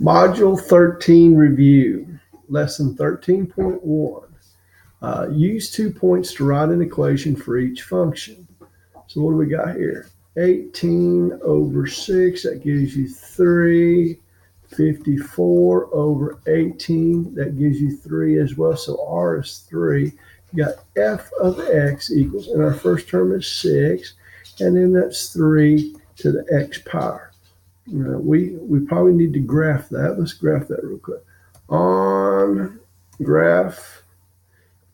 Module 13 review, lesson 13.1. Use 2 points to write an equation for each function. So what do we got here? 18 over 6, that gives you 3. 54 over 18, that gives you 3 as well. So R is 3. You got f of x equals, and our first term is 6, and then that's 3 to the x power. We probably need to graph that. Let's graph that real quick. On graph,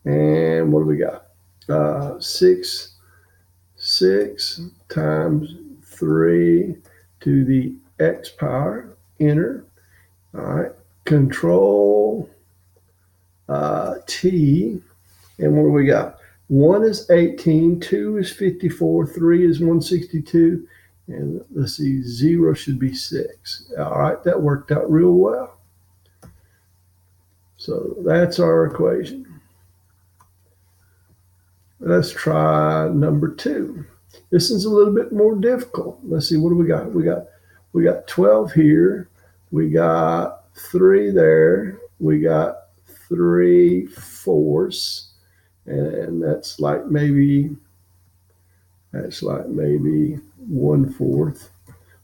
and what do we got? 6 times 3 to the x power, enter. All right, control T, and what do we got? 1 is 18, 2 is 54, 3 is 162, and let's see, 0 should be 6. All right, that worked out real well. So that's our equation. Let's try number 2. This is a little bit more difficult. Let's see, what do we got? We got 12 here. We got 3 there. We got 3/4, and that's like maybe 1/4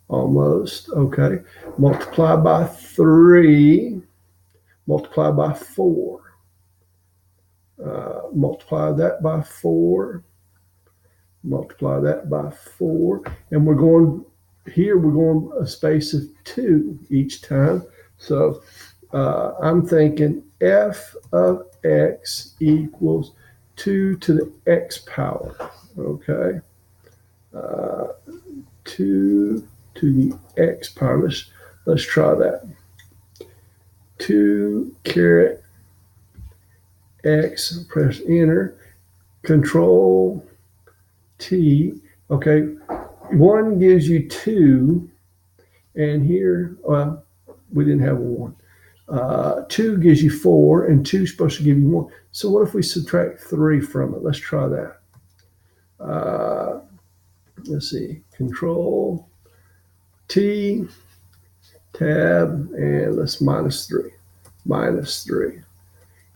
almost. Okay, multiply by 3, multiply by 4, multiply that by 4, multiply that by 4, and we're going a space of 2 each time. So I'm thinking f of x equals 2 to the x power. Okay, 2 to the x power. Let's try that. 2 caret x, press enter, control T. Okay, 1 gives you 2, and here, well, we didn't have a 1. 2 gives you 4, and 2 is supposed to give you 1. So what if we subtract 3 from it? Let's try that. Let's see, control T, tab, and let's minus 3.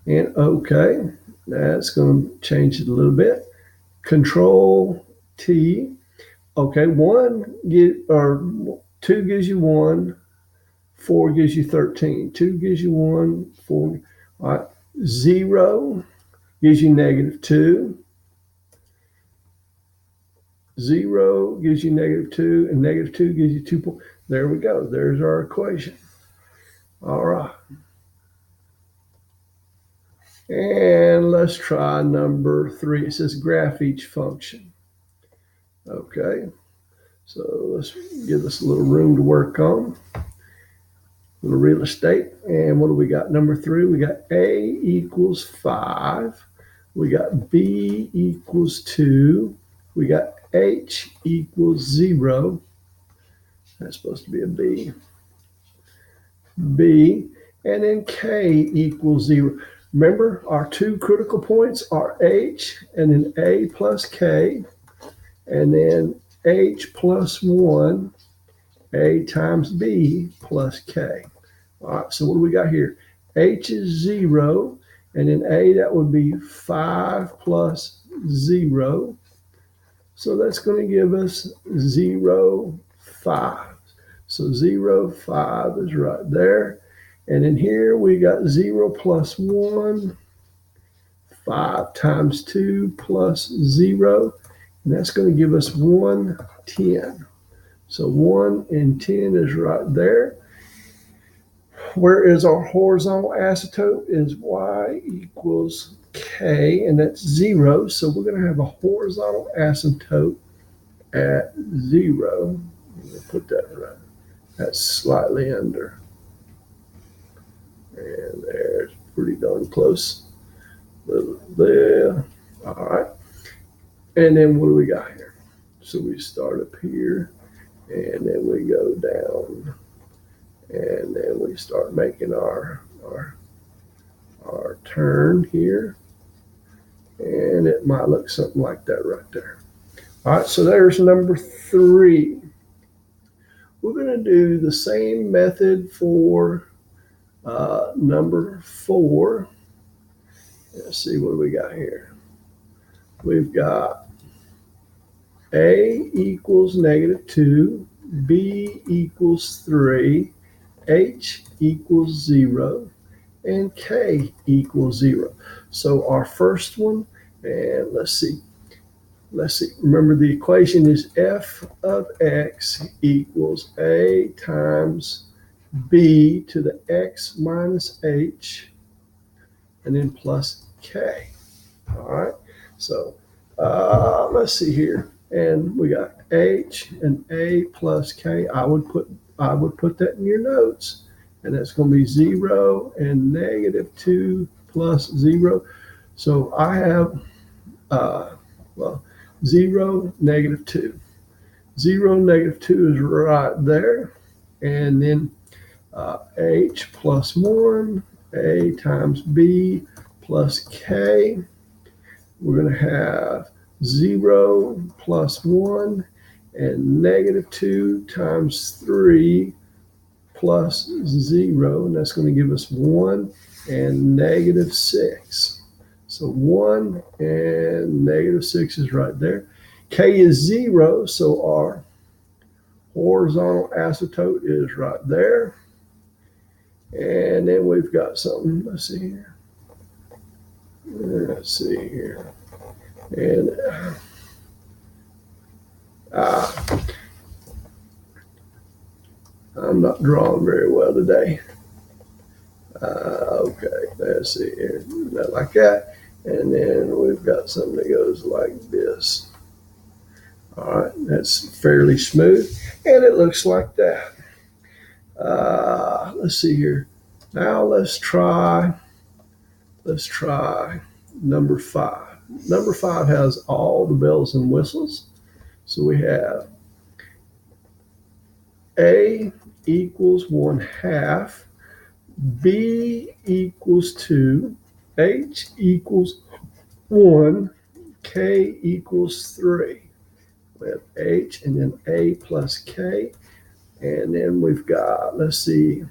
And okay, that's going to change it a little bit. Control T. Okay, 2 gives you 1, 4 gives you 13. 2 gives you 1, 4. All right, 0 gives you -2. 0 gives you -2, and -2 gives you 2. There we go. There's our equation. All right. And let's try number 3. It says graph each function. Okay. So let's give us a little room to work on. A little real estate. And what do we got? Number 3, we got A equals 5. We got B equals 2. We got H equals 0. That's supposed to be a B. B. And then K equals 0. Remember, our 2 critical points are H, and then A plus K, and then H plus 1, A times B plus K. All right, so what do we got here? H is 0, and then A, that would be 5 plus 0. So that's going to give us 0, 5. So 0, 5 is right there. And in here we got 0 plus 1, 5 times 2 plus 0, and that's going to give us 1, 10. So 1 and 10 is right there. Where is our horizontal asymptote? Is y equals k, and that's 0. So we're going to have a horizontal asymptote at 0. I'm going to put that right. That's slightly under. And there's pretty darn close. There. All right. And then what do we got here? So we start up here, and then we go down, and then we start making our turn here. And it might look something like that right there. All right, so there's number 3. we're going to do the same method for number 4. Let's see what we got here. We've got A equals -2, B equals 3, H equals 0, and K equals 0. So our first one, and let's see. Remember, the equation is f of x equals a times b to the x minus h, and then plus k. All right. So let's see here, and we got h and a plus k. I would put that in your notes, and that's going to be 0 and -2 plus 0. So I have 0, -2. 0, -2 is right there. And then h plus 1, a times b plus k. We're going to have 0 plus 1 and -2 times 3 plus 0. And that's going to give us 1 and -6. So 1 and -6 is right there. K is 0, so our horizontal asymptote is right there. And then we've got something, let's see here. And I'm not drawing very well today. Okay, let's see here. Not like that. And then we've got something that goes like this. All right, that's fairly smooth, and it looks like that. Let's see here. Now let's try number 5. Number 5 has all the bells and whistles. So we have A equals 1/2, B equals 2, H equals 1, K equals 3. We have H and then A plus K. And then we've got, let's see,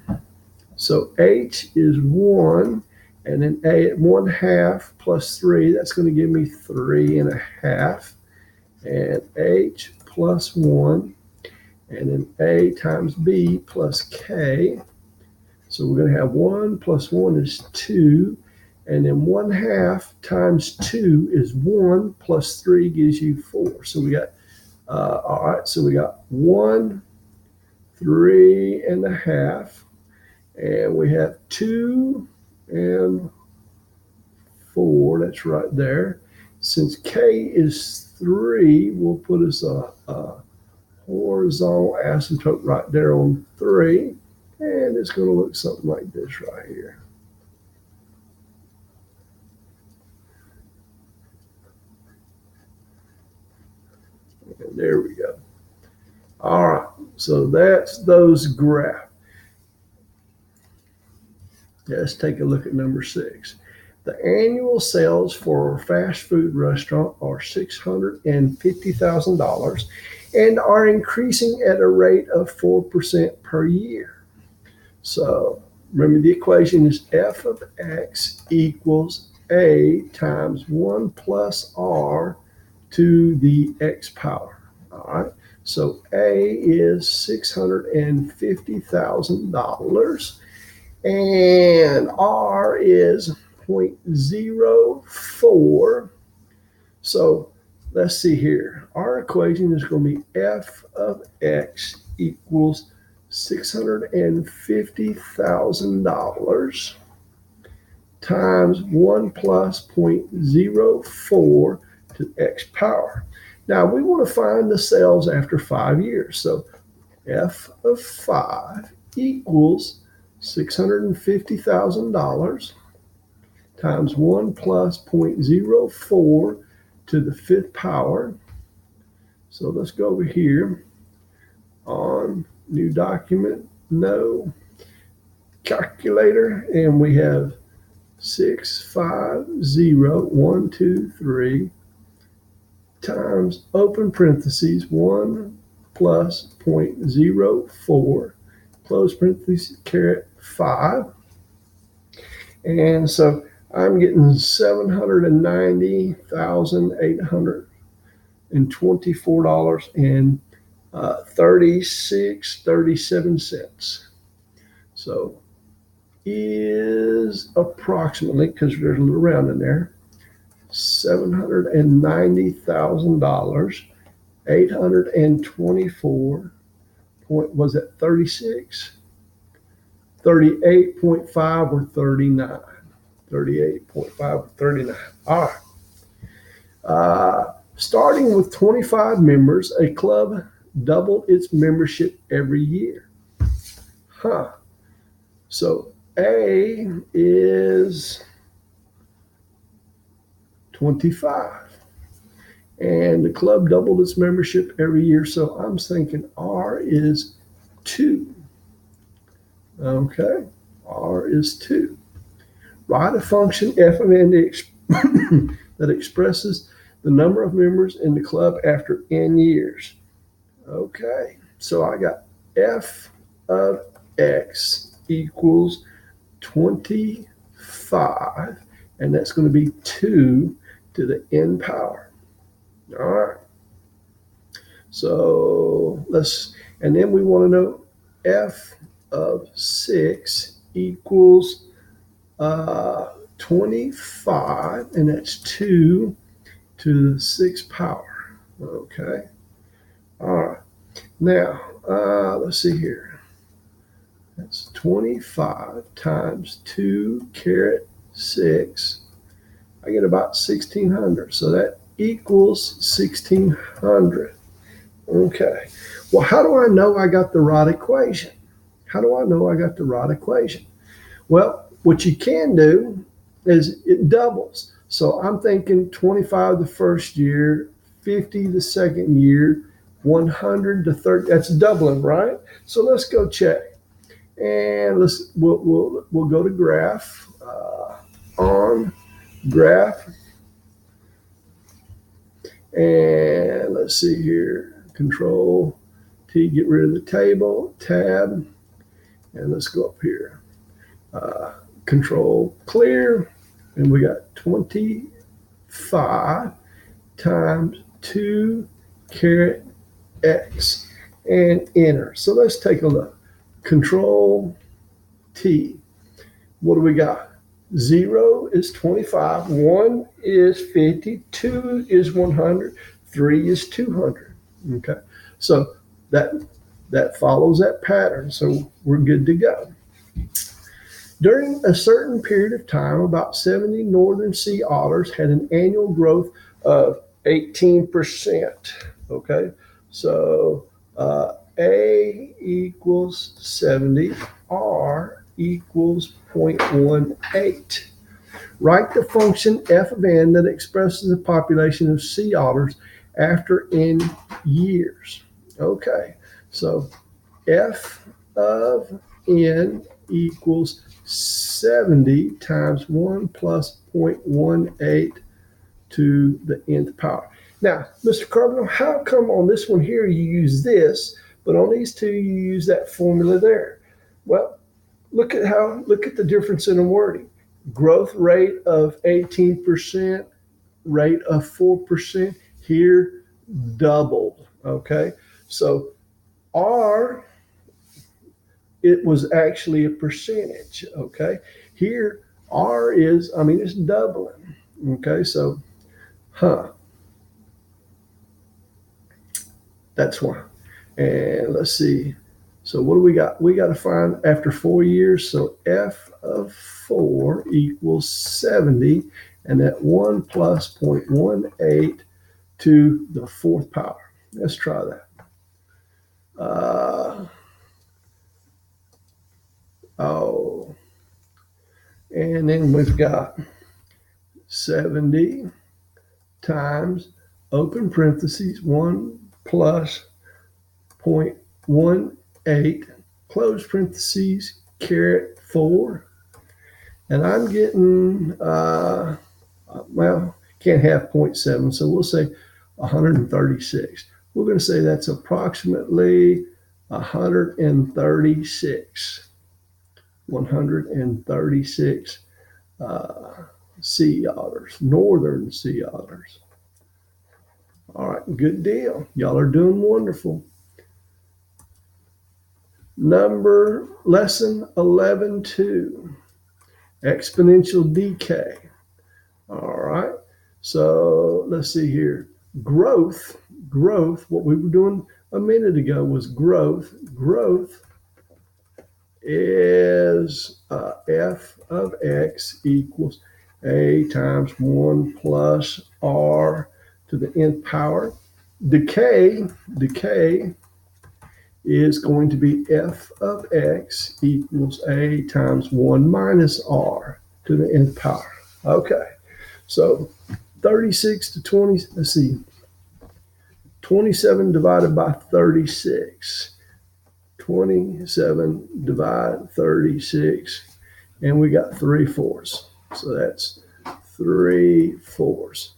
so H is 1, and then A at 1/2 plus 3, that's going to give me 3.5. And H plus 1, and then A times B plus K. So we're going to have 1 plus 1 is 2, and then 1/2 times 2 is 1 plus 3 gives you 4. So we got, all right, so we got 1, 3.5, and we have 2 and 4. That's right there. Since K is 3, we'll put us a horizontal asymptote right there on 3, and it's going to look something like this right here. And there we go. All right, so that's those graphs. Let's take a look at number 6. The annual sales for a fast food restaurant are $650,000 and are increasing at a rate of 4% per year. So remember, the equation is f of x equals a times 1 plus r to the x power. All right. So A is $650,000 and R is 0.04. So let's see here. Our equation is going to be f of x equals $650,000 times 1 plus 0.04 to x power. Now we want to find the sales after 5 years. So f of 5 equals $650,000 times 1 plus 0.04 to the 5th power. So let's go over here on new document, no calculator, and we have 650,123 times open parentheses 1 plus 0.04, close parentheses, caret 5. And so I'm getting $790,824.37. So is approximately, because there's a little round in there, $790,000, 824 point, was it 36? 38.5 or 39. 38.5 or 39. All right. Starting with 25 members, a club doubled its membership every year. So A is 25. And the club doubled its membership every year. So I'm thinking R is 2. Okay, R is 2. Write a function f of n that expresses the number of members in the club after n years. Okay, so I got f of x equals 25, and that's going to be 2 to the n power. All right. So and then we want to know f of 6 equals 25, and that's 2 to the 6th power. Okay. All right. Now, let's see here. That's 25 times 2 caret 6. I get about 1,600. So that equals 1,600. Okay. Well, how do I know I got the right equation? How do I know I got the right equation? Well, what you can do is it doubles. So I'm thinking 25 the first year, 50 the second year, 100 the third. That's doubling, right? So let's go check. And we'll go to graph, on graph. And let's see here, Control T, get rid of the table, tab, and let's go up here. Control clear, and we got 25 times 2 caret x, and enter. So let's take a look. Control T. What do we got? 0 is 25, 1 is 50, 2 is 100, 3 is 200. Okay, so that follows that pattern. So we're good to go. During a certain period of time, about 70 northern sea otters had an annual growth of 18%. Okay, so A equals 70, R equals 0.18. Write the function f of n that expresses the population of sea otters after n years. Okay, so f of n equals 70 times 1 plus 0.18 to the nth power. Now, Mr. Carbonell, how come on this one here you use this, but on these two you use that formula there? Well, look at the difference in the wording. Growth rate of 18%, rate of 4%, here doubled. Okay, so R, it was actually a percentage. Okay, here R is, it's doubling. Okay, so that's why. And let's see. So what do we got? We got to find after 4 years. So f of 4 equals 70, and that 1 plus 0.18 to the 4th power. Let's try that. And then we've got 70 times, open parentheses, 1 plus 0.18, close parentheses, caret 4. And I'm getting, can't have 0.7, so we'll say 136. we're going to say that's approximately 136. 136 sea otters, northern sea otters. All right, good deal. Y'all are doing wonderful. Lesson 11.2, exponential decay. All right, so let's see here. Growth, what we were doing a minute ago was growth. Growth is f of x equals a times 1 plus r to the nth power. Decay is going to be f of x equals a times 1 minus r to the nth power. Okay, so 36 to 20, let's see, 27 divided by 36. 27 divide 36, and we got 3/4. So that's 3/4.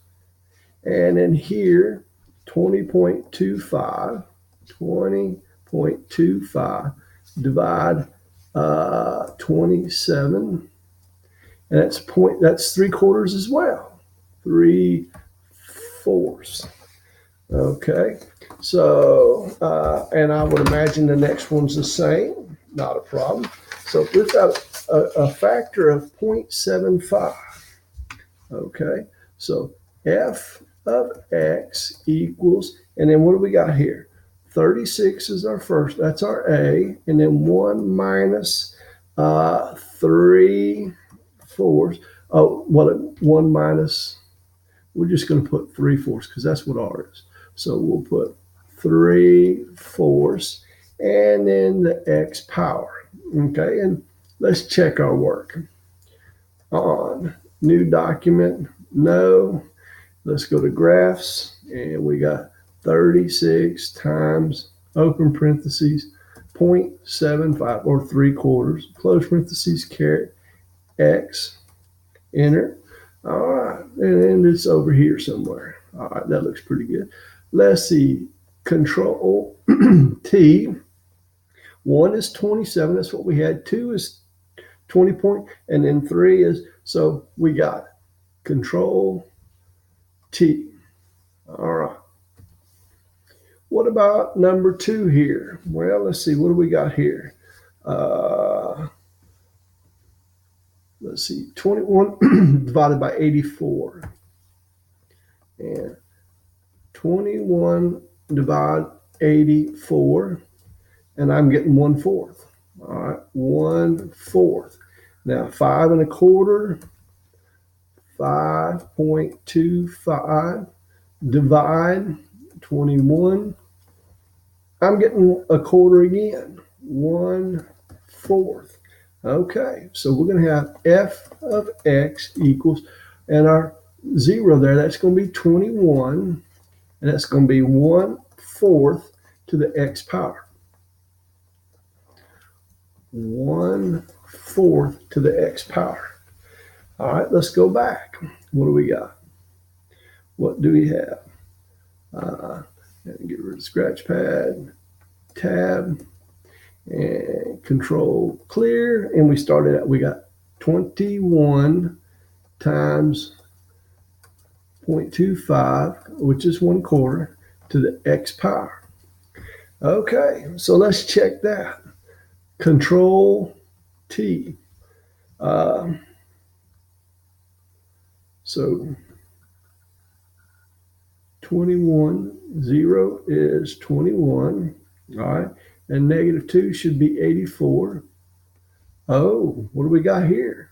And then here, 20.25 divide 27, and that's 3/4 as well. 3/4. Okay, so, and I would imagine the next one's the same, not a problem. So we've got a factor of 0.75. Okay, so f of x equals, and then what do we got here? 36 is our first, that's our a, and then 1 minus 3/4. Oh, well, 1 minus, we're just going to put 3/4 because that's what r is. So we'll put 3/4 and then the x power. Okay, and let's check our work. On new document, no. Let's go to graphs, and we got 36 times open parentheses 0.75 or 3/4 close parentheses caret x, enter. All right, and then it's over here somewhere. All right, that looks pretty good. Let's see, control T. 1 is 27, that's what we had. 2 is 20 point, and then 3 is, so we got control T. All right. What about number 2 here? Well, let's see, what do we got here? Let's see, 21 divided by 84. And 21 divide 84, and I'm getting 1/4. All right, 1/4. Now 5 1/4, 5.25 divide 21. I'm getting 1/4 again, 1/4. Okay, so we're going to have f of x equals, and our 0 there, that's going to be 21, and that's going to be 1/4 to the x power. 1/4 to the x power. All right, let's go back. What do we got? What do we have? Get rid of scratch pad, tab, and control clear, and we started out, we got 21 times 0.25, which is 1/4 to the x power. Okay, so let's check that. Control T. So 21, 0 is 21, all right, and -2 should be 84. Oh, what do we got here?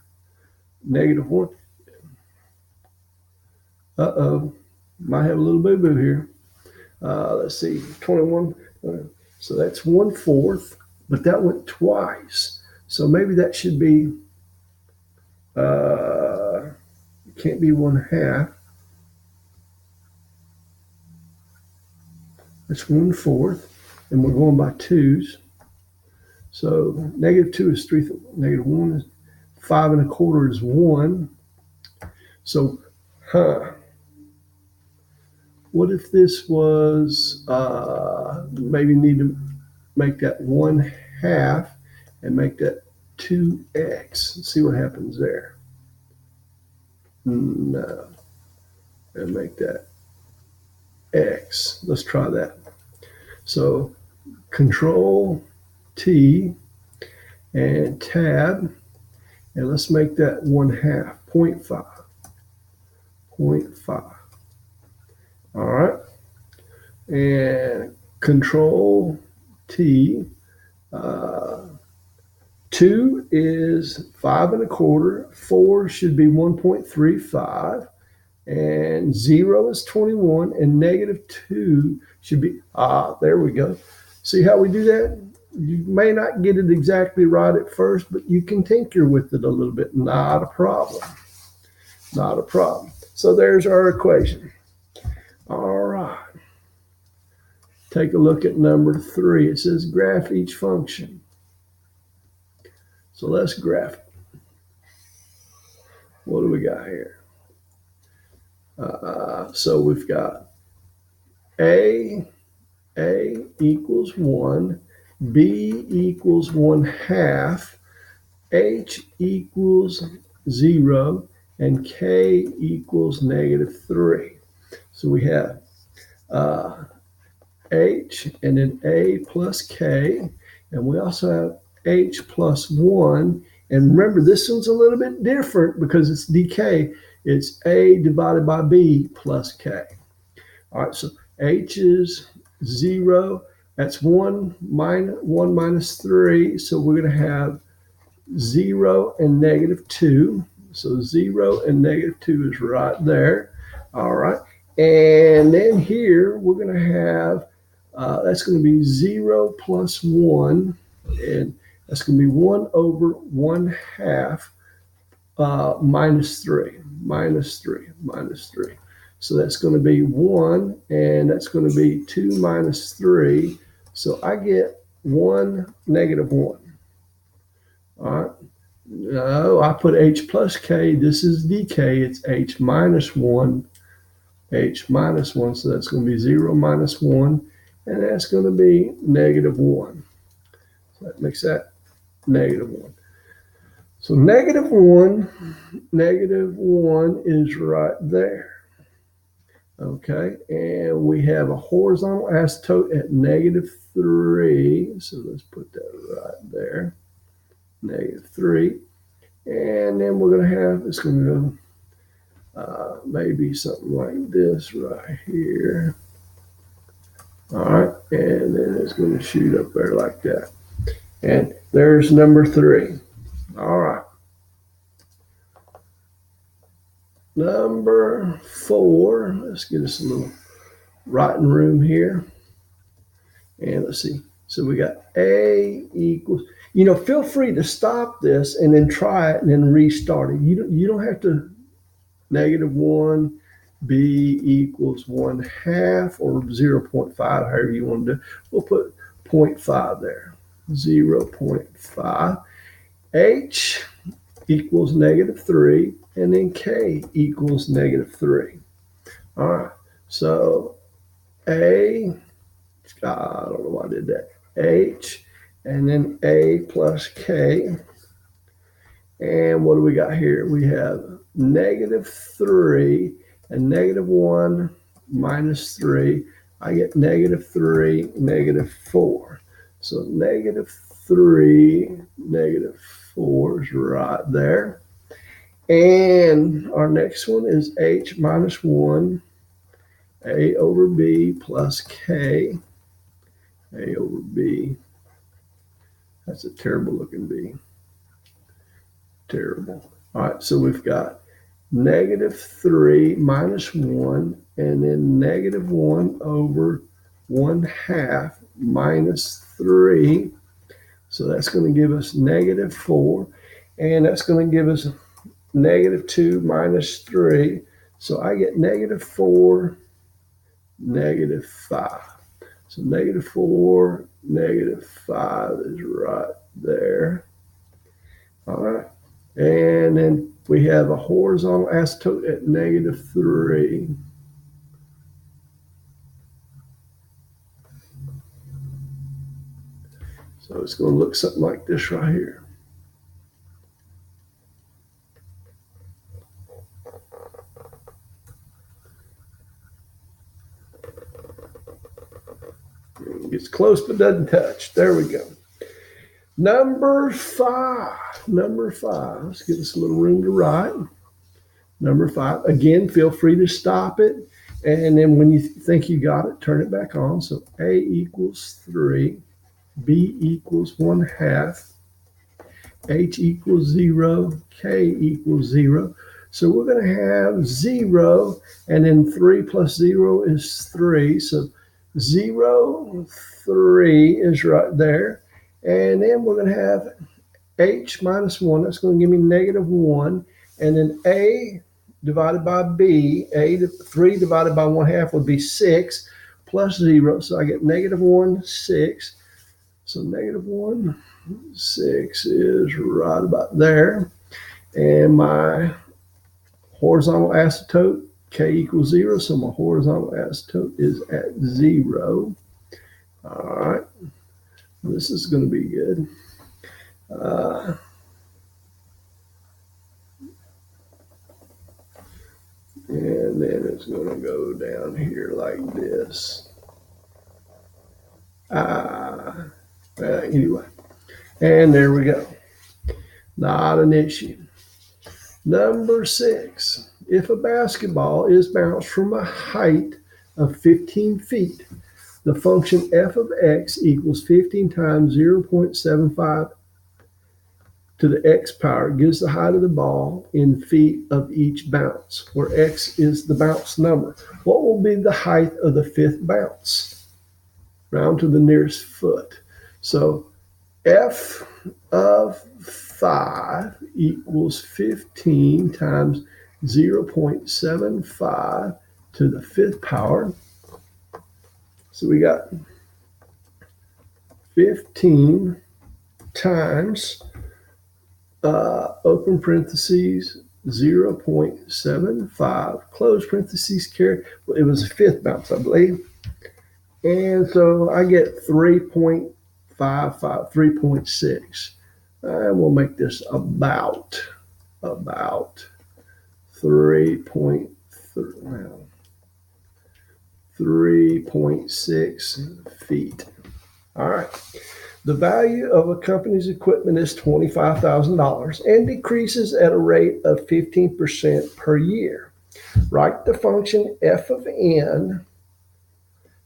-1. Uh-oh, might have a little boo-boo here. Let's see, 21, so that's 1/4, but that went twice. So maybe that should be, it can't be 1/2. That's 1/4, and we're going by 2s. So -2 is 3, -1 is 5 1/4 is 1. So, what if this was, maybe need to make that 1/2 and make that 2x. Let's see what happens there. No. And make that x. Let's try that. So Control T and tab, and let's make that 1/2, 0.5. 0.5. All right. And Control T. 2 is 5 1/4. 4 should be 1.35. And 0 is 21. And -2 should be, there we go. See how we do that? You may not get it exactly right at first, but you can tinker with it a little bit. Not a problem. Not a problem. So there's our equation. All right. Take a look at number 3. It says graph each function. So let's graph it. What do we got here? So we've got A equals 1, B equals 1/2, H equals 0, and K equals -3. So we have H and then A plus K, and we also have H plus 1. And remember, this one's a little bit different because it's decay. It's A divided by B plus K. All right, so H is 0. That's 1 minus 3. So we're going to have 0 and -2. So 0 and -2 is right there. All right. And then here we're going to have, that's going to be 0 plus 1. And that's going to be 1 over 1/2 minus 3. So that's going to be 1, and that's going to be 2 minus 3. So I get 1, -1. All right. No, I put H plus K. This is decay. It's H minus 1. H minus 1. So that's going to be 0 minus 1. And that's going to be -1. So that makes that -1. So -1 is right there. Okay, and we have a horizontal asymptote at -3. So let's put that right there. -3. And then we're going to have, it's going to go maybe something like this right here. All right, and then it's going to shoot up there like that. And there's number 3. All right. Number 4, let's get us a little writing room here. And let's see. So we got A equals, feel free to stop this and then try it and then restart it. You don't have to -1, B equals 1/2 or 0.5, however you want to do it. We'll put 0.5 there, 0.5. H equals -3, and then K equals -3. All right, so A, I don't know why I did that, H, and then A plus K. And what do we got here? We have -3 and -1 minus 3. I get -3, -4. So -3, -4 is right there. And our next one is H minus 1, A over B plus K, A over B. That's a terrible looking B. Terrible. All right, so we've got -3 minus 1, and then -1 over 1/2 minus 3. So that's going to give us -4, and that's going to give us -2 minus 3. So I get -4, -5. So -4, -5 is right there. All right. And then we have a horizontal asymptote at -3. So it's going to look something like this right here. It gets close but doesn't touch. There we go. Number five. Let's give us a little room to write. Number 5. Again, feel free to stop it. And then when you think you got it, turn it back on. So A equals 3, B equals 1/2, H equals 0, K equals 0. So we're going to have 0, and then 3 plus 0 is 3. So 0, 3 is right there. And then we're going to have H minus 1. That's going to give me -1. And then A divided by B, 3 divided by 1/2 would be 6 plus 0. So I get -1, 6. So -1, 6 is right about there. And my horizontal asymptote, K equals 0. So my horizontal asymptote is at 0. All right. This is going to be good. And then it's going to go down here like this. Anyway, and there we go. Not an issue. Number 6. If a basketball is bounced from a height of 15 feet, the function f of x equals 15 times 0.75 to the x power gives the height of the ball in feet of each bounce, where x is the bounce number. What will be the height of the 5th bounce? Round to the nearest foot. So f of 5 equals 15 times 0.75 to the 5th power. So we got 15 times open parentheses 0.75 close parentheses carry. Well, it was a 5th bounce, I believe. And so I get 3.55, 3.6. And we'll make this about 3.6 feet. All right. The value of a company's equipment is $25,000 and decreases at a rate of 15% per year. Write the function f of n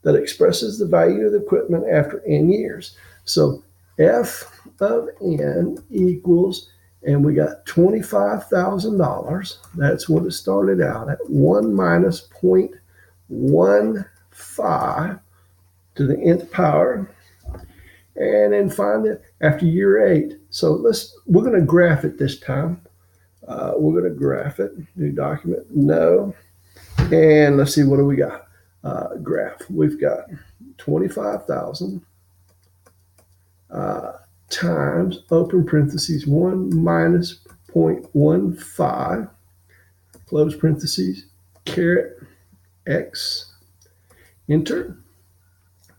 that expresses the value of the equipment after n years. So f of n equals, and we got $25,000. That's what it started out at. 1 minus 0.15 to the nth power. And then find it after year 8. So we're going to graph it this time. We're going to graph it. New document, no. And let's see, what do we got? Graph. We've got 25,000 times open parentheses 1 minus 0.15 close parentheses caret x, enter.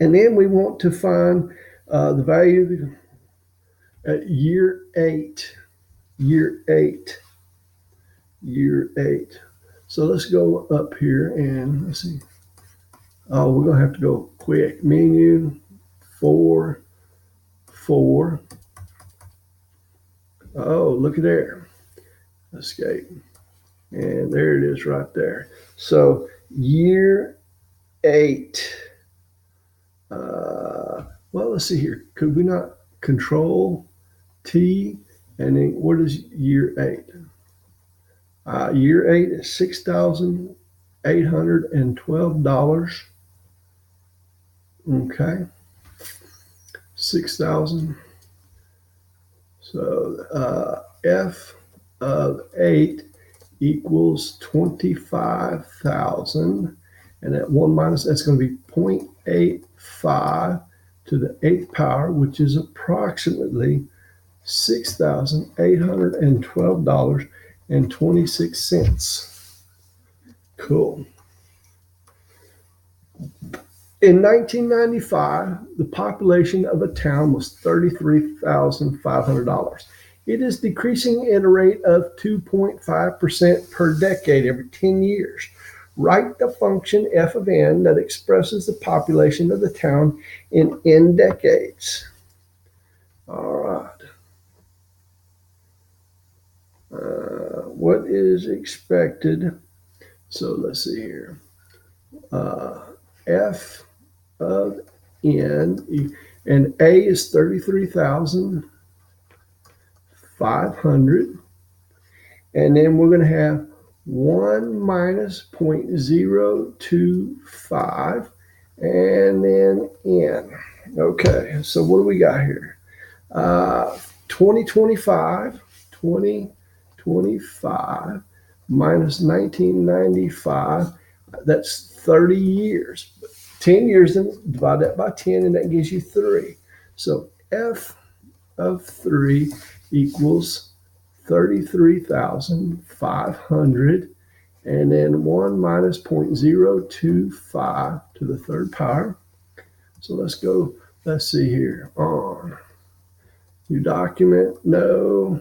And then we want to find the value at year 8. So let's go up here and let's see. Oh, we're going to have to go quick. Menu 4. Oh, look at there. Escape. And there it is right there. So year 8. Well, let's see here. Could we not control T? And then what is year 8? Year 8 is $6,812. Okay. 6,000. So f of 8 equals 25,000. And at 1 minus, that's going to be 0.85 to the 8th power, which is approximately $6,812.26. Cool. In 1995, the population of a town was 33,500. It is decreasing at a rate of 2.5% per decade every 10 years. Write the function f of n that expresses the population of the town in n decades. All right. What is expected? So let's see here. F of n, and A is 33,500. And then we're going to have 1 minus 0.025, and then n. Okay, so what do we got here? 2025 minus 1995, that's 30 years. 10 years, then divide that by 10, and that gives you 3. So f of 3 equals 33,500, and then 1 minus 0.025 to the third power. So let's go, let's see here, on new document, no,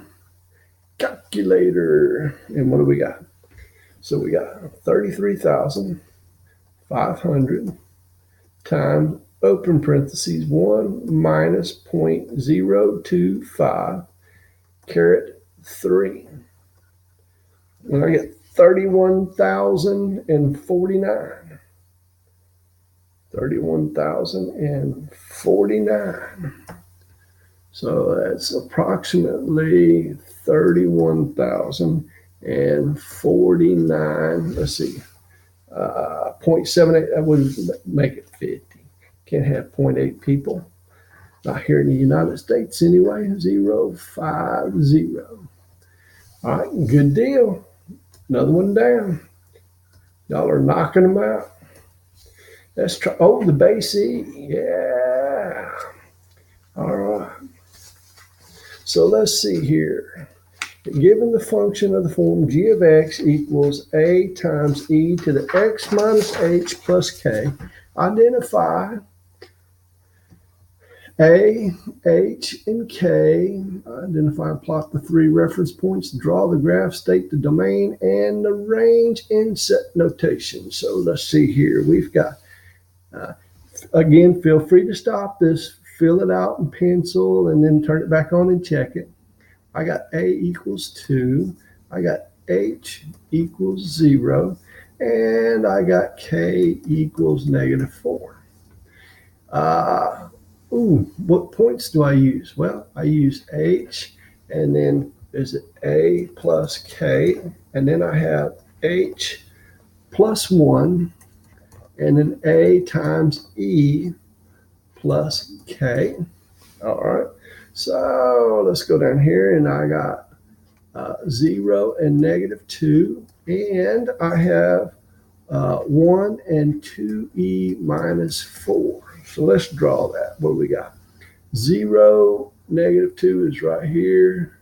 calculator, and what do we got? So we got 33,500 times, open parentheses, 1 minus 0.025 caret 3. And I get 31,049. 31,049. So that's approximately 31,049. Let's see. 0.78, that would make it 50. Can't have 0.8 people. Not here in the United States anyway. 050. All right, good deal. Another one down. Y'all are knocking them out. Let's try. Oh, the base E. Yeah. All right. So let's see here. Given the function of the form g of x equals a times e to the x minus h plus k, identify a, h, and k. Identify and plot the 3 reference points. Draw the graph, state the domain, and the range in set notation. So let's see here. We've got, again, feel free to stop this, fill it out in pencil, and then turn it back on and check it. I got a equals 2. I got h equals 0. And I got k equals negative 4. What points do I use? Well, I use h, and then is it a plus k, and then I have h plus 1, and then a times e plus k. All right, so let's go down here, and I got 0 and negative 2, and I have 1 and 2e minus 4. So let's draw that. What do we got? 0, negative 2 is right here.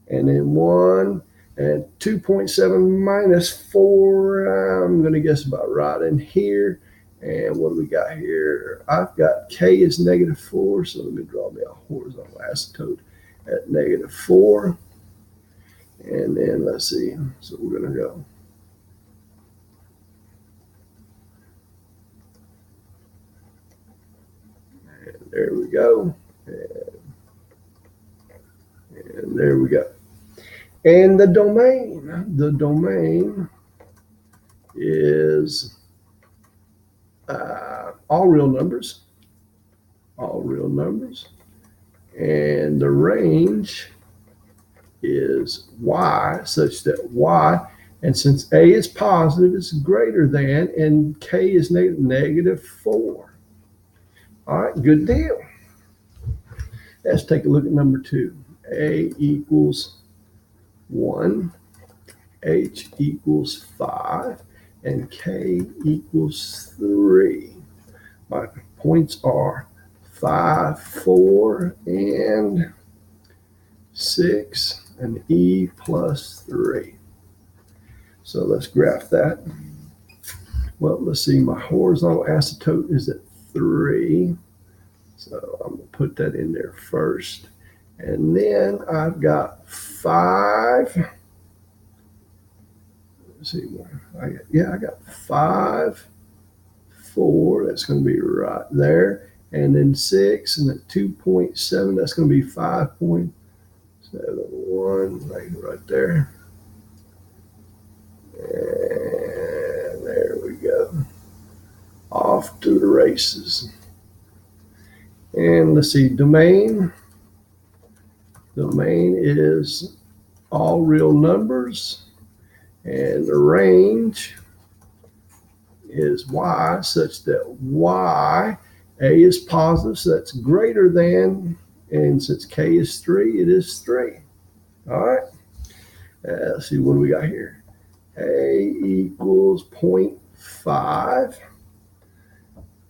And then 1 and 2.7 minus 4, I'm going to guess about right in here. And what do we got here? I've got k is negative 4. So let me draw me a horizontal asymptote at negative 4. And then let's see. So we're going to go. There we go. And there we go. And the domain is all real numbers. And the range is y, such that y, and since a is positive, it's greater than, and k is negative 4. All right, good deal. Let's take a look at number 2. A equals 1, h equals 5, and k equals 3. My points are 5, 4, and 6, and e plus 3. So let's graph that. Well, let's see, my horizontal asymptote is at 3. So I'm going to put that in there first. And then I've got 5. Let's see, I got 5, 4. That's going to be right there. And then 6, and then 2.7. That's going to be 5.71 right there. And there we go. Off to the races. And let's see, domain. Domain is all real numbers. And the range is y, such that y, a is positive, so that's greater than, and since k is 3, it is 3. All right. Let's see, what do we got here? A equals 0.5.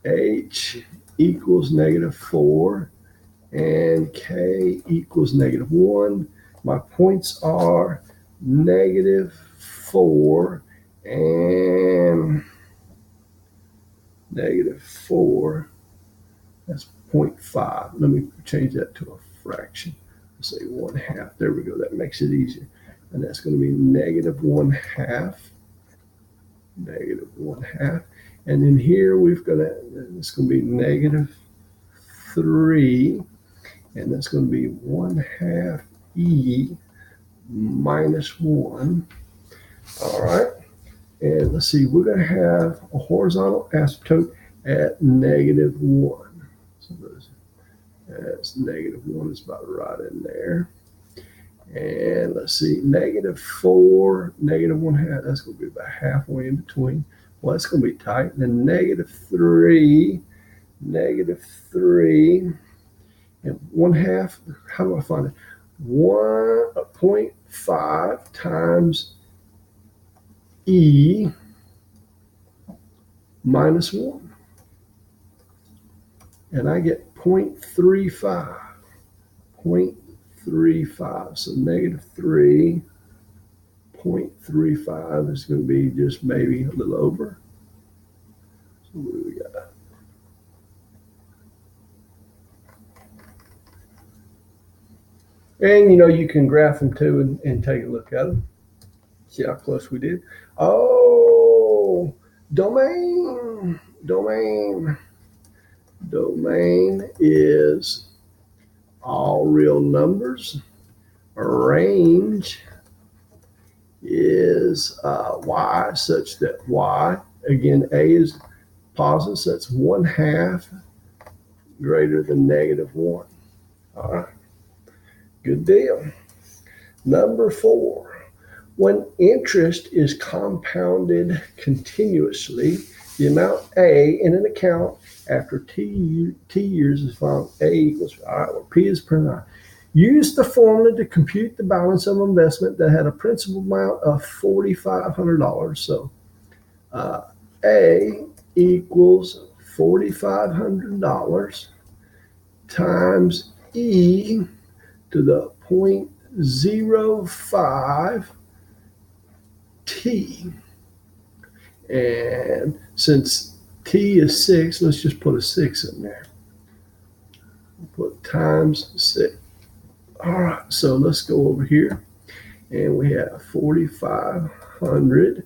H equals -4. And k equals -1. My points are -4 and -4. That's 0.5. Let me change that to a fraction. Let's say 1/2. There we go. That makes it easier. And that's going to be -1/2. -1/2. And then here we've got it's going to be -3. And that's going to be 1/2 e minus 1. All right. And let's see, we're going to have a horizontal asymptote at -1. So that's -1 is about right in there. And let's see, -4, -1/2, that's going to be about halfway in between. Well, that's going to be tight. And then -3, and 1/2, how do I find it? 1.5 times e minus 1. And I get 0.35. 0.35. So -3, 0.35 is going to be just maybe a little over. So what do we got? And you can graph them too and take a look at them. See how close we did. Oh, domain is all real numbers. Range is y, such that y, again, a is positive, so that's 1/2 greater than -1. All right. Good deal. Number 4, when interest is compounded continuously, the amount A in an account after t years is found A equals, all right, well, P is per. Use the formula to compute the balance of investment that had a principal amount of $4,500. So A equals $4,500 times E to the 0.05 t. And since t is 6, let's just put a 6 in there. We'll put times 6. All right, so let's go over here. And we have 4,500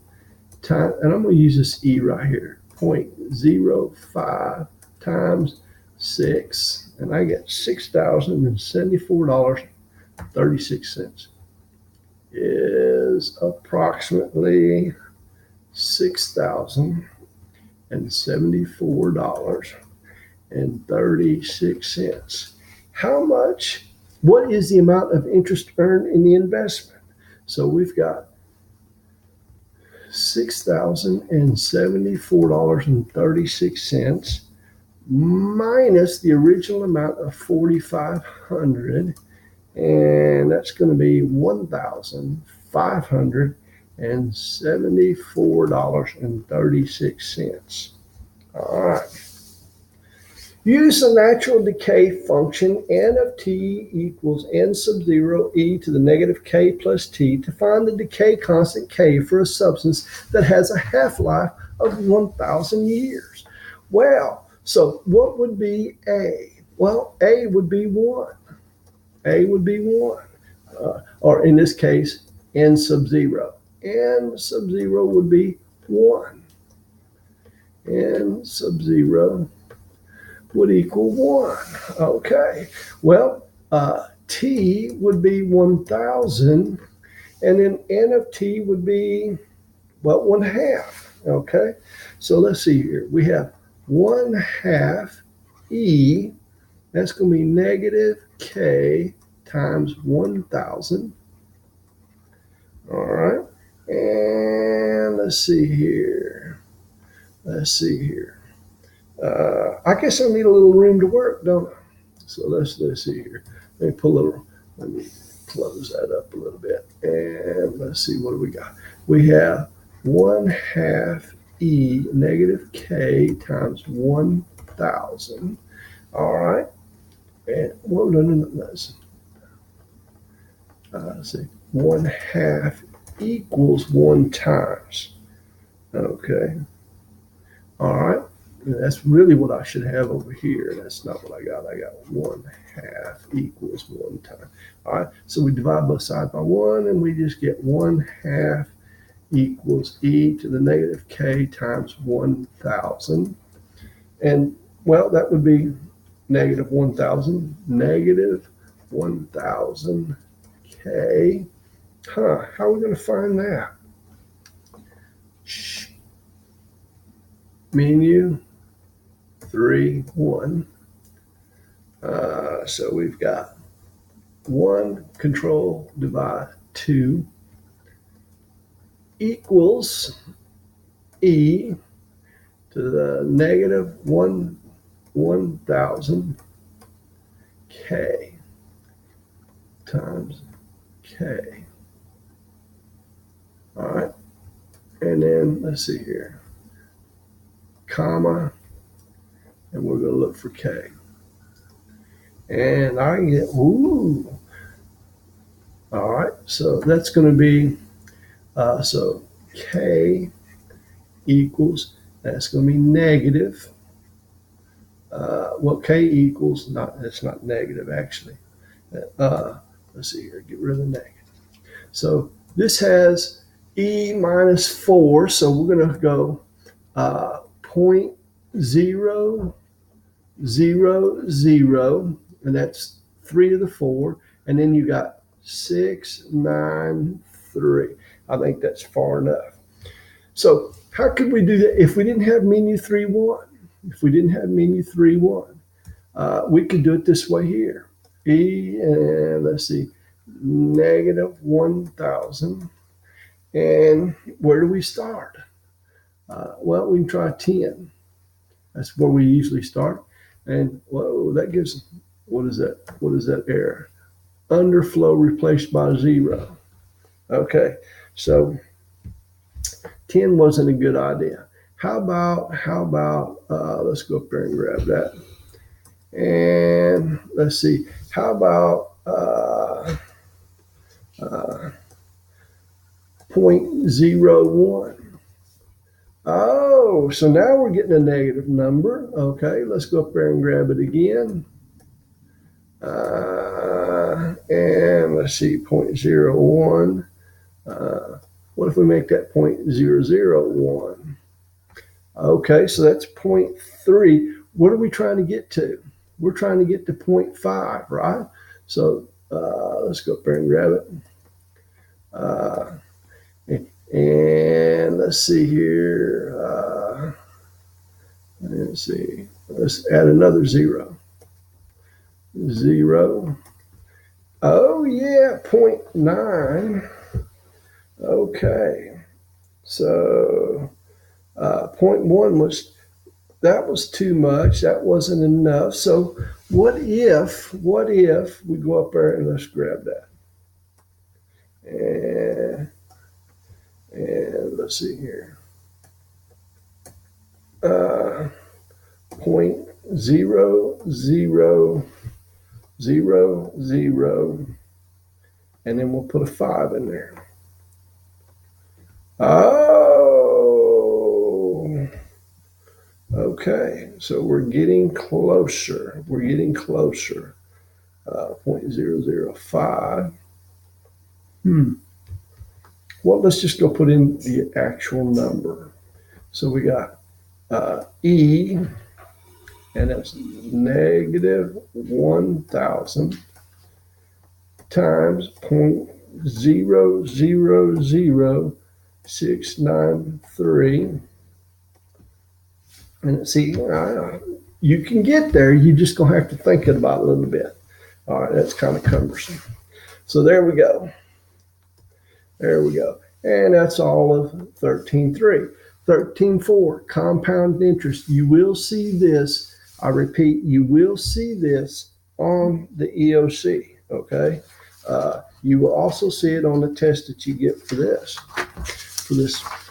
times, and I'm going to use this E right here, 0.05 times 6. And I get $6,074.36 is approximately $6,074.36. How much? What is the amount of interest earned in the investment? So we've got $6,074.36 minus the original amount of $4,500, and that's going to be $1,574.36. All right. Use the natural decay function n of t equals n sub 0 e to the -k plus t to find the decay constant k for a substance that has a half-life of 1,000 years. Well, So what would be A? Well, A would be 1. A would be 1. Or in this case, N sub 0. N sub 0 would be 1. N sub 0 would equal 1. Okay. Well, T would be 1,000. And then N of T would be, well, 1/2. Okay. So let's see here. We have 1/2 E. That's going to be negative K times 1,000. All right. And let's see here. I guess I need a little room to work, don't I? So let's see here. Let me close that up a little bit. And let's see, what do we got? We have 1/2 E negative K times 1,000. All right. And well, no, let's see. 1/2 equals 1 times. Okay. All right. And that's really what I should have over here. That's not what I got. I got 1/2 equals 1 time. All right. So we divide both sides by 1, and we just get 1/2 equals E to the negative K times 1,000. And, well, that would be negative 1,000. Negative 1,000 K. How are we going to find that? Menu 3, 1. So we've got 1 control divide 2 equals E to the negative 1,000 K times K. All right. And then let's see here. Comma. And we're going to look for K. And I can get, ooh. All right. So that's going to be, so K equals, that's going to be negative. Well, K equals, that's not negative actually. Let's see here, get rid of the negative. So this has E minus 4, so we're going to go 0.000, and that's 3 to the 4, and then you got 693. I think that's far enough. So how could we do that if we didn't have menu 3.1? If we didn't have menu 3.1, we could do it this way here. E, and let's see, negative 1,000. And where do we start? Well, we can try 10. That's where we usually start. And whoa, that gives, what is that? What is that error? Underflow replaced by 0. Okay, so 10 wasn't a good idea. How about, let's go up there and grab that. And let's see, how about 0.01? Oh, so now we're getting a negative number. Okay, let's go up there and grab it again. And let's see, 0.01. What if we make that 0.001? Okay, so that's 0.3. What are we trying to get to? We're trying to get to 0.5, right? So let's go up there and grab it. And let's see here. Let's see. Let's add another 0. 0. Oh, yeah, 0.9. Okay. So 0.1 was too much. That wasn't enough. So what if we go up there and let's grab that. And let's see here. 0.0000, and then we'll put a 5 in there. Oh, okay. Okay, so we're getting closer. We're getting closer. 0.005. Well, let's just go put in the actual number. So we got E, and that's negative 1,000 times 0.000693. And see, you can get there. You just gonna have to think about it a little bit. All right, that's kind of cumbersome. So there we go. There we go. And that's all of 13.3. 13.4, compound interest. You will see this. I repeat, you will see this on the EOC, okay? You will also see it on the test that you get for this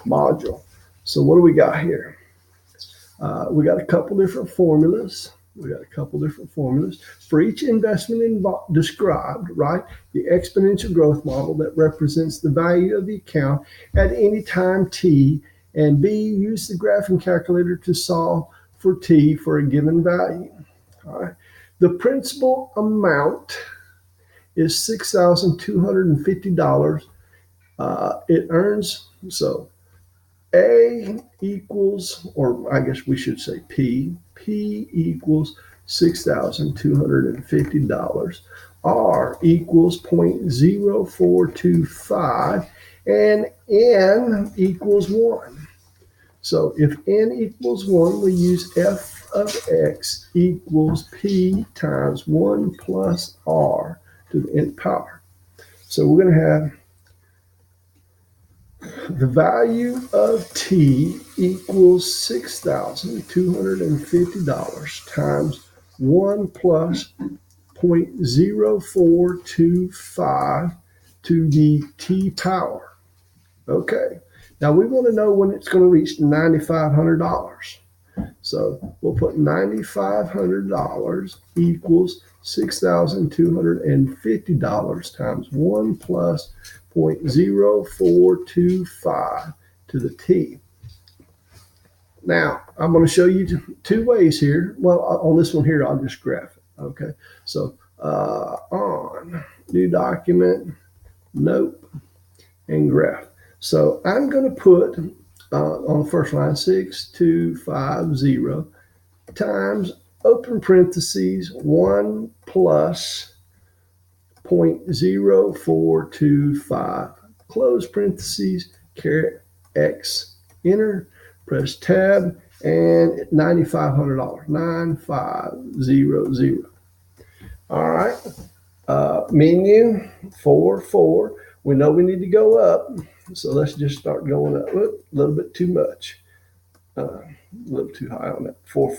module. So what do we got here? We got a couple different formulas. For each investment described, right? The exponential growth model that represents the value of the account at any time t, and B, use the graphing calculator to solve for t for a given value. All right. The principal amount is $6,250. It earns, so A equals, or I guess we should say P equals $6,250. R equals 0.0425, and N equals 1. So if N equals 1, we use F of X equals P times 1 plus R to the nth power. So we're going to have the value of T equals $6,250 times 1 plus 0.0425 to the T power. Okay. Now we want to know when it's going to reach $9,500. So we'll put $9,500 equals $6,250 times 1 plus 0.0425 to the T. Now, I'm going to show you two ways here. Well, on this one here, I'll just graph it. Okay. So on new document, nope, and graph. So I'm going to put on the first line 6,250 times open parentheses 1 plus 0.0425 close parentheses caret X, enter, press tab, and $9,500, 9500. All right, menu 4. We know we need to go up, so let's just start going up. A little bit too much, a little too high on that 4.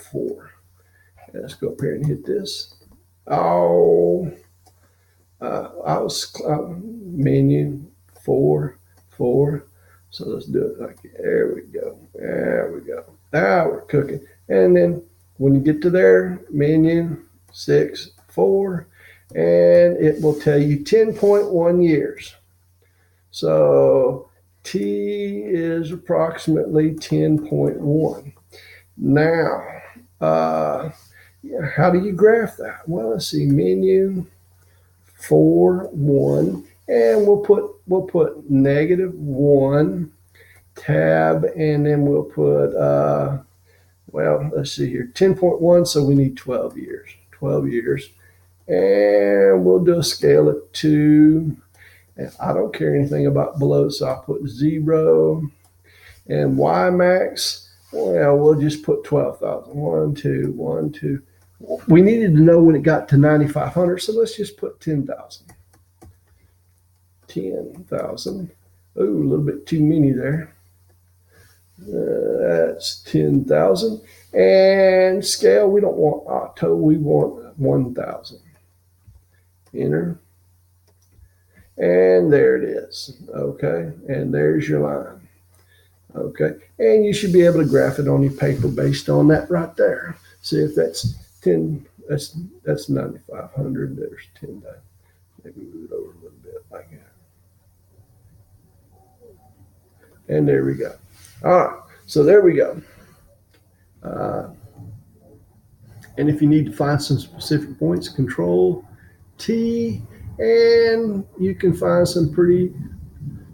Let's go up here and hit this. Oh, I was menu 4. So let's do it like, there we go. Now we're cooking. And then when you get to there, menu 4, and it will tell you 10.1 years. So T is approximately 10.1. Now, how do you graph that? Well, let's see, menu 4.1, and we'll put -1 tab, and then we'll put well, let's see here, 10.1, so we need 12 years. And we'll do a scale of 2. And I don't care anything about below, so I'll put 0. And Y max, well, we'll just put 12,000. 1, 2. We needed to know when it got to 9,500, so let's just put 10,000. 10,000. Oh, a little bit too many there. That's 10,000. And scale, we don't want auto, we want 1,000. Enter. And there it is. Okay. And there's your line. Okay. And you should be able to graph it on your paper based on that right there. See if that's 10, that's 9,500. There's 10. Maybe move it over a little bit like that. And there we go. All right. So there we go. And if you need to find some specific points, Control T, and you can find some pretty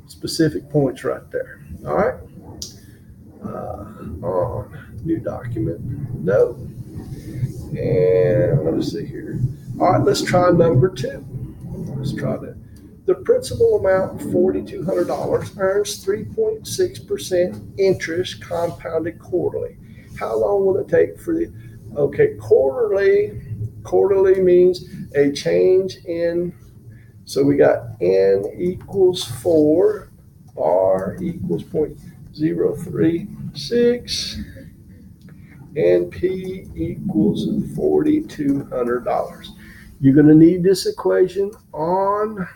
specific points right there. All right. On new document, no. And let's see here. All right, let's try number 2. Let's try that. The principal amount, $4,200, earns 3.6% interest compounded quarterly. How long will it take for the, okay, quarterly means a change in, so we got N equals 4, R equals 0.036, and P equals $4,200. You're going to need this equation on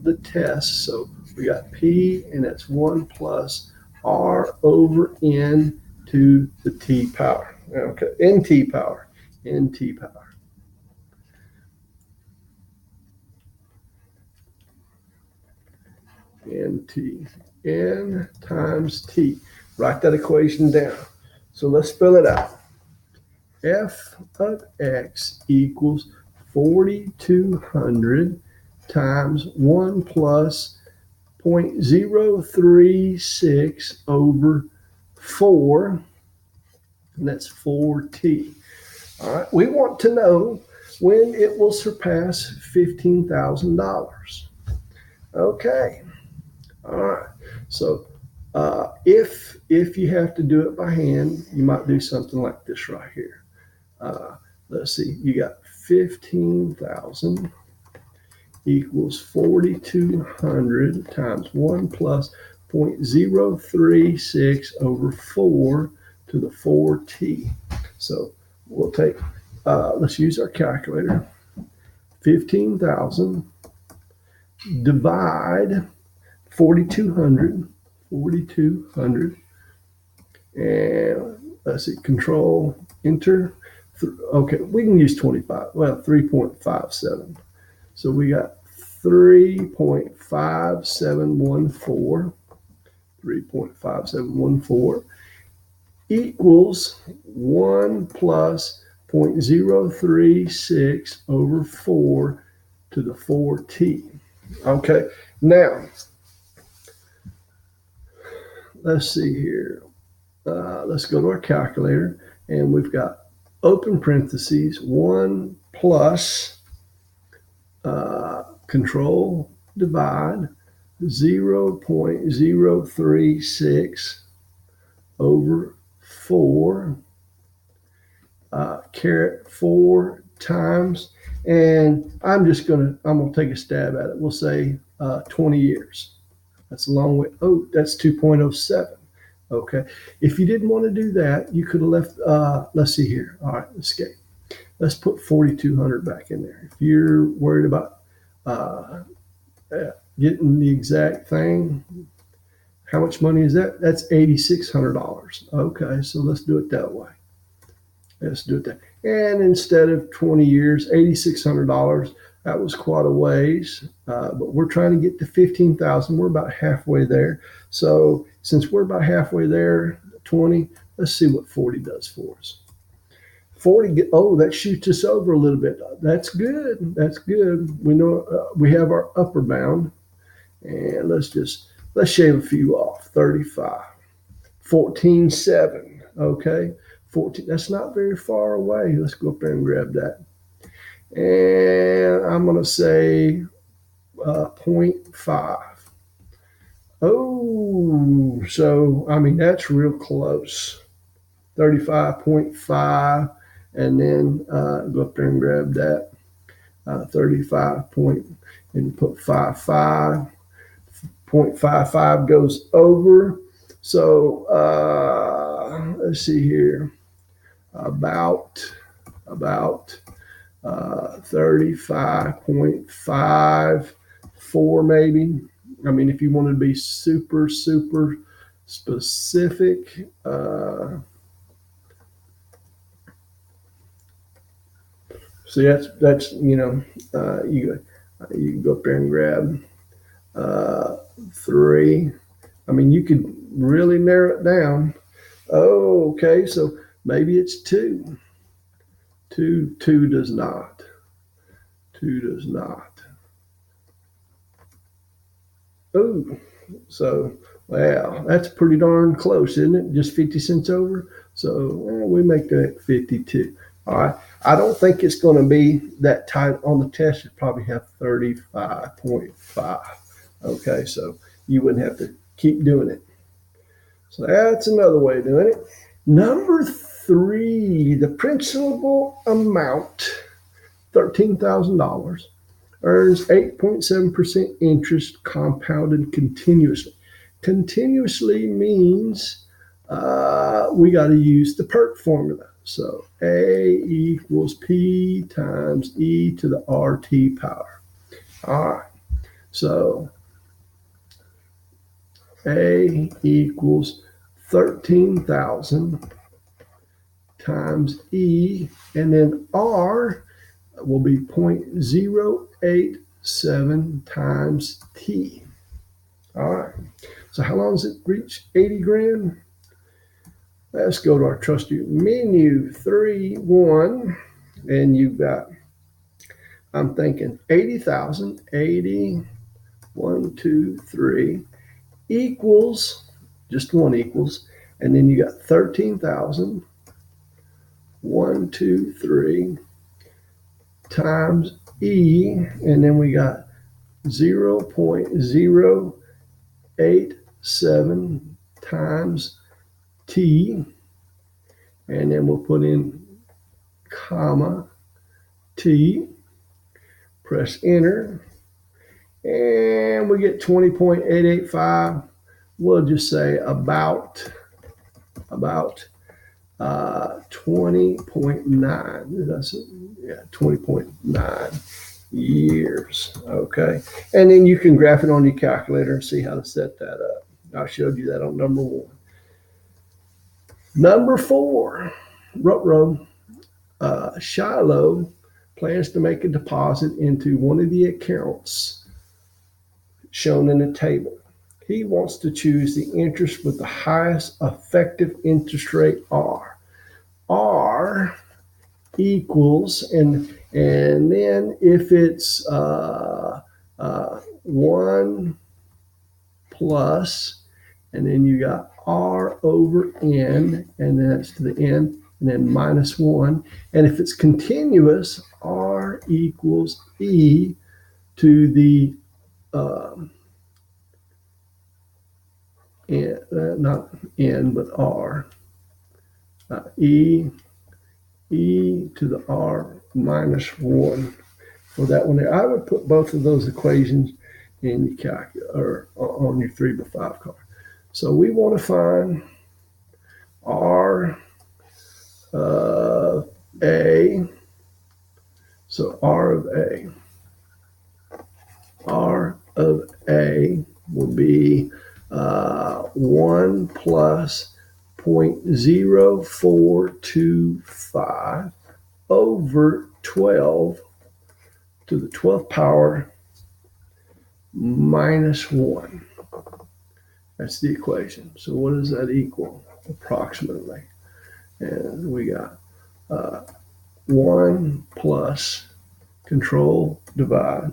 the test. So we got P, and that's 1 plus R over N to the T power. Okay, NT power. NT N times T. Write that equation down. So let's spell it out. F of X equals 4,200 times 1 plus 0.036 over 4, and that's 4T. All right, we want to know when it will surpass $15,000. Okay. All right. So if you have to do it by hand, you might do something like this right here. Let's see. You got 15,000 equals 4,200 times 1 plus 0.036 over 4 to the 4T. So we'll take, let's use our calculator. 15,000 divide 4,200, and let's see, Control Enter. Okay, we can use 25. Well, 3.57. So we got 3.5714. 3.5714 equals 1 plus 0.036 over 4 to the 4T. Okay, now let's see here. Let's go to our calculator, and we've got open parentheses 1 plus Control divide 0.036 over 4 caret 4 times, and I'm gonna take a stab at it. We'll say 20 years. That's a long way. Oh, that's 2.07. Okay. If you didn't want to do that, you could have left, let's see here. All right, escape. Let's put 4,200 back in there. If you're worried about getting the exact thing, how much money is that? That's $8,600. Okay, so let's do it that way. Let's do it that. And instead of 20 years, $8,600, that was quite a ways, but we're trying to get to 15,000. We're about halfway there. So since we're about halfway there, 20, let's see what 40 does for us. 40, oh, that shoots us over a little bit. That's good. That's good. We know we have our upper bound, and let's shave a few off. 35, 14.7. Okay, 14. That's not very far away. Let's go up there and grab that. And I'm going to say 0.5. Oh, so, I mean, that's real close. 35.5, and then go up there and grab that. 35 point, and put 55. 0.55 goes over. So, let's see here. About 35.54 maybe. I mean, if you want to be super specific, so that's you can go up there and grab 3. I mean, you could really narrow it down. Oh, okay, so maybe it's 2. 2 does not. 2 does not. Oh, so, wow, that's pretty darn close, isn't it? Just 50 cents over. So we make that 52. All right. I don't think it's going to be that tight on the test. You'd probably have 35.5. Okay, so you wouldn't have to keep doing it. So that's another way of doing it. Number 3, the principal amount, $13,000, earns 8.7% interest compounded continuously. Continuously means we got to use the PERT formula. So A equals P times E to the RT power. All right. So A equals 13,000 times E, and then R will be 0.087 times T. All right. So how long does it reach 80 grand? Let's go to our trusty menu 3-1, and you've got, I'm thinking 80,000, 80, 1, 2, 3, equals, just one equals, and then you got 13,000, 1, 2, 3, times E, and then we got 0.087 times T, and then we'll put in comma T, press enter, and we get 20.885. We'll just say about 20.9. That's it. Yeah, 20.9 years. Okay, and then you can graph it on your calculator and see how to set that up. I showed you that on number 1. Number 4, Rutrow, Shiloh plans to make a deposit into one of the accounts shown in the table. He wants to choose the interest with the highest effective interest rate R. R equals, and then if it's 1 plus, and then you got R over N, and then that's to the N, and then minus 1. And if it's continuous, R equals E to the, not N, but R. E to the R minus 1 for that one there. I would put both of those equations in your calculator or on your 3x5 card. So we want to find R of A. So R of A will be 1 plus 0.0425 over 12 to the 12th power minus 1. That's the equation. So what does that equal approximately? And we got 1 plus control divide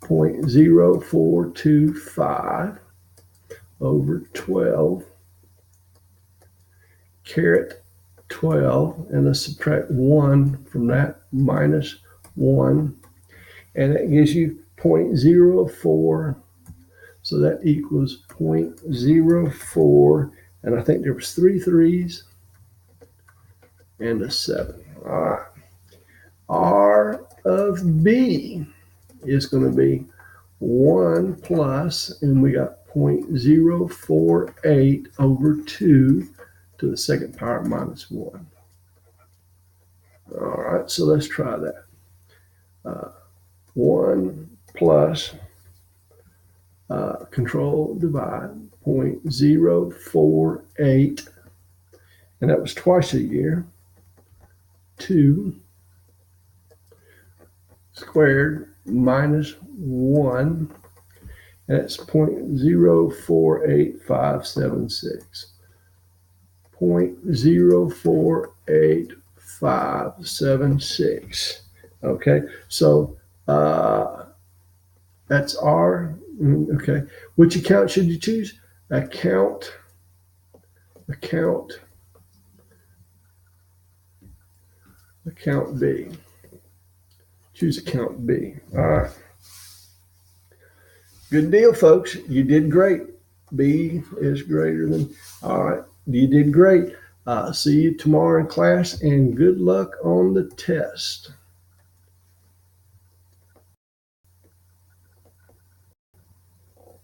0.0425 over 12 caret 12, and let's subtract 1 from that, minus 1, and that gives you 0.04. So that equals 0.04, and I think there was 3 3s and a 7. All right. R of B is going to be 1 plus, and we got 0.048 over 2 to the 2nd power minus 1. All right, so let's try that. 1 plus control divide 0.048, and that was twice a year, 2 squared minus 1, and that's 0.048576. 0.048576. Okay, so that's R. Okay, which account should you choose? Account B. Choose account B. All right. Good deal, folks. You did great. B is greater than. All right. You did great. See you tomorrow in class, and good luck on the test.